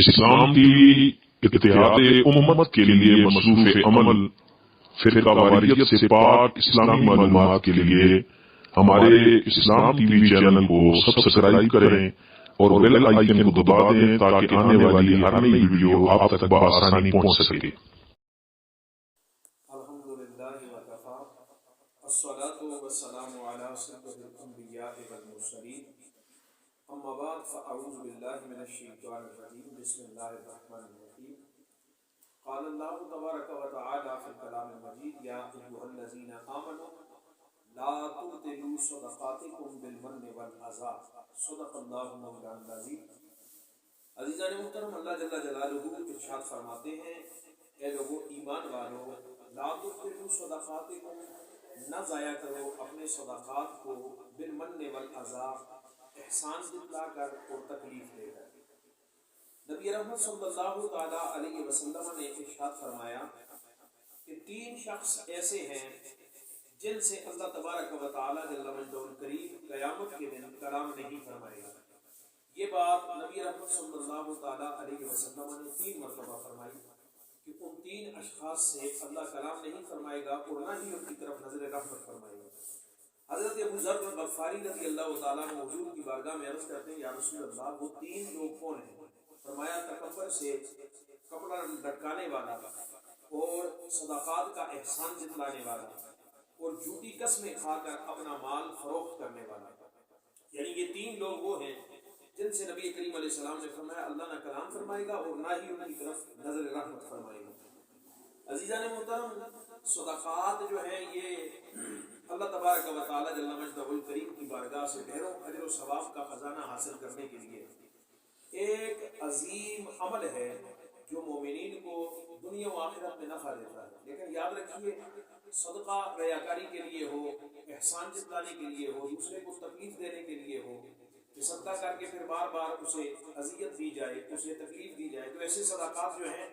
اسلام T V اتحاد امت کے لیے مصروف عمل فرقہ واریت سے پاک اسلامی معلومات کے لیے ہمارے اسلام ٹی وی چینل کو سبسکرائب کریں اور بیل آئیکن کو دبا دیں تاکہ آنے والی ہر نئی ویڈیو آپ تک بآسانی پہنچ سکے۔ الحمدللہ وکفی الصلاۃ والسلام علی سید الانبیاء والمرسلین اما بعد فاعوذ باللہ من الشیطان الرجیم بسم اللہ الرحمن الرحیم قال اللہ تبارک و تعالی فی الکلام المجید یا ایھا الذین آمنوا لا تبطلوا صدقاتکم بالمن والأذى صدق اللہ مولانا العظیم۔ عزیزان محترم، اللہ جل جلالہ ارشاد فرماتے ہیں، اے لوگو ایمان والو، لا تبطلوا صدقاتکم، نہ ضائع کرو اپنے صدقات کو، بالمن والأذى، احسان جتلا کر اور تکلیف دے کر۔ نبی رحمت صلی اللہ تعالی علیہ وسلم نے ارشاد فرمایا کہ تین شخص ایسے ہیں جن سے اللہ تبارک و تعالی جل مجدہ الکریم قیامت کے دن کلام نہیں فرمائے گا۔ یہ بات نبی رحمت صلی اللہ تعالی علیہ وسلم نے 3 مرتبہ فرمائی کہ ان 3 اشخاص سے اللہ کلام نہیں فرمائے گا اور نہ ہی ان کی طرف نظر رحمت فرمائے گا۔ حضرت ابو ذر غفاری رضی اللہ تعالیٰ عنہ حضور کی بارگاہ میں عرض کرتے ہیں، یا رسول اللہ، وہ 3 لوگ کون ہیں؟ فرمایا تکبر سے کپڑا لٹکانے والا اور صدقات کا احسان جتلانے والا اور جھوٹی قسمیں کھا کر اپنا مال فروخت کرنے والا۔ یعنی یہ 3 لوگ وہ ہیں جن سے نبی کریم علیہ السلام نے فرمایا اللہ نہ کلام فرمائے گا اور نہ ہی ان کی طرف نظر رحمت فرمائے گا۔ عزیزان محترم، صدقات جو ہیں یہ اللہ تبارک و تعالی جل مجدہ الکریم کی بارگاہ سے ڈھیروں اجر و ثواب کا خزانہ حاصل کرنے کے لیے ایک عظیم عمل ہے جو مومنین کو دنیا و آخرت میں نفع دیتا ہے۔ لیکن یاد رکھیے، صدقہ ریاکاری کے لیے ہو، احسان جتلانے کے لیے ہو، دوسرے کو تکلیف دینے کے لیے ہو، کہ صدقہ کر کے پھر بار بار اسے اذیت دی جائے، اسے تکلیف دی جائے، تو ایسے صدقات جو ہیں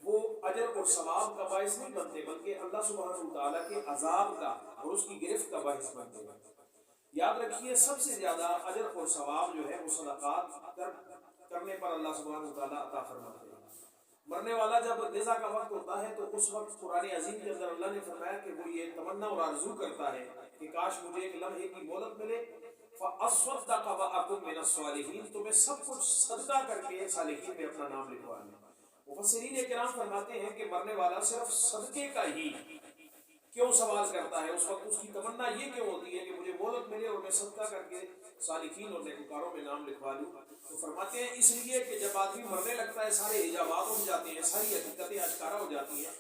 وہ اجر اور ثواب کا باعث نہیں بنتے بلکہ اللہ سبحانہ وتعالیٰ کے عذاب کا اور اس کی گرفت کا باعث بنتے ہیں۔ یاد رکھیے، سب سے زیادہ اجر اور ثواب جو ہے وہ صدقات کرنے پر اللہ سبحانہ وتعالیٰ عطا فرماتے ہیں۔ مرنے والا جب رضا کا وقت ہوتا ہے تو اس وقت قرآن عظیم کے اندر اللہ نے فرمایا کہ وہ یہ تمنا اور آرزو کرتا ہے کہ کاش مجھے ایک لمحے کی مہلت ملے، فَأَصْوَدَّقَ وَأَكُن مِّنَ الصَّالِحِينَ، تو میں سب کچھ صدقہ کر کے صالحین میں اپنا نام لکھوا لوں۔ مفسرین کرام فرماتے ہیں کہ مرنے والا صرف صدقے کا ہی کیوں سوال کرتا ہے، اس وقت اس کی تمنا یہ کیوں ہوتی ہے کہ مجھے مہلت ملے اور میں صدقہ کر کے صالحین اور نیکوکاروں میں نام لکھوا لوں؟ تو فرماتے ہیں اس لیے کہ جب آدمی مرنے لگتا ہے سارے حجابات اٹھ جاتے ہیں، ساری حقیقتیں آشکارا ہو جاتی ہیں۔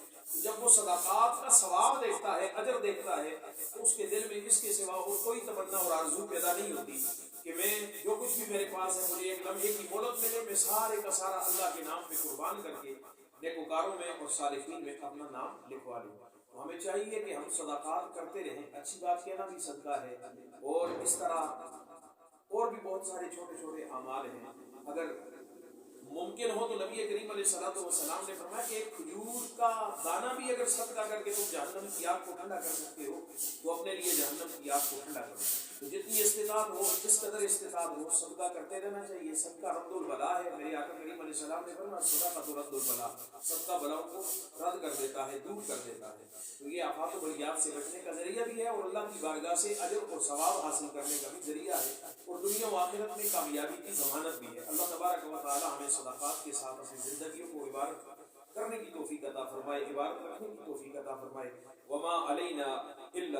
جب وہ صدقات کا ثواب دیکھتا ہے، اجر دیکھتا ہے، تو اس کے دل میں اس کے سوا اور کوئی تمنا اور آرزو پیدا نہیں ہوتی کہ میں جو کچھ بھی میرے پاس ہے مجھے ایک لمحے کی مہلت ملے، میں سارے کا سارا اللہ کے نام پہ قربان کر کے نیکوکاروں میں اور صالحین میں اپنا نام لکھوا لوں۔ تو ہمیں چاہیے کہ ہم صدقات کرتے رہیں، اچھی بات کہنا بھی صدقہ ہے، اور اس طرح اور بھی بہت سارے چھوٹے چھوٹے اعمال ہیں۔ اگر ممکن ہو تو نبی کریم علیہ الصلوۃ والسلام نے فرمایا کہ ایک کھجور کا دانہ بھی اگر صدقہ کر کے تم جہنم کی آگ کو ٹھنڈا کر سکتے ہو تو اپنے لیے جہنم کی آگ کو ٹھنڈا کرو۔ تو جتنی استطاعت ہو، جس قدر استطاعت ہو، صدقہ کرتے رہنا چاہیے۔ صدقہ رد البلا ہے۔ میرے آقا کریم علیہ السلام نے فرمایا صدقۃ رد البلا، صدقہ بلاؤں کو رد کر دیتا ہے، دور کر دیتا ہے۔ تو یہ آفات و بلیات سے بچنے کا ذریعہ بھی ہے اور اللہ کی بارگاہ سے اجر اور ثواب حاصل کرنے کا بھی ذریعہ ہے، اور دنیا و آخرت میں کامیابی کی ضمانت بھی ہے۔ اللہ تبارک و تعالی ہمیں صدقات کے ساتھ اپنی زندگیوں کو عبادت کرنے کی توفیق عطا فرمائے، عبادت رکھنے کی توفیق عطا فرمائے۔ وما علینا الا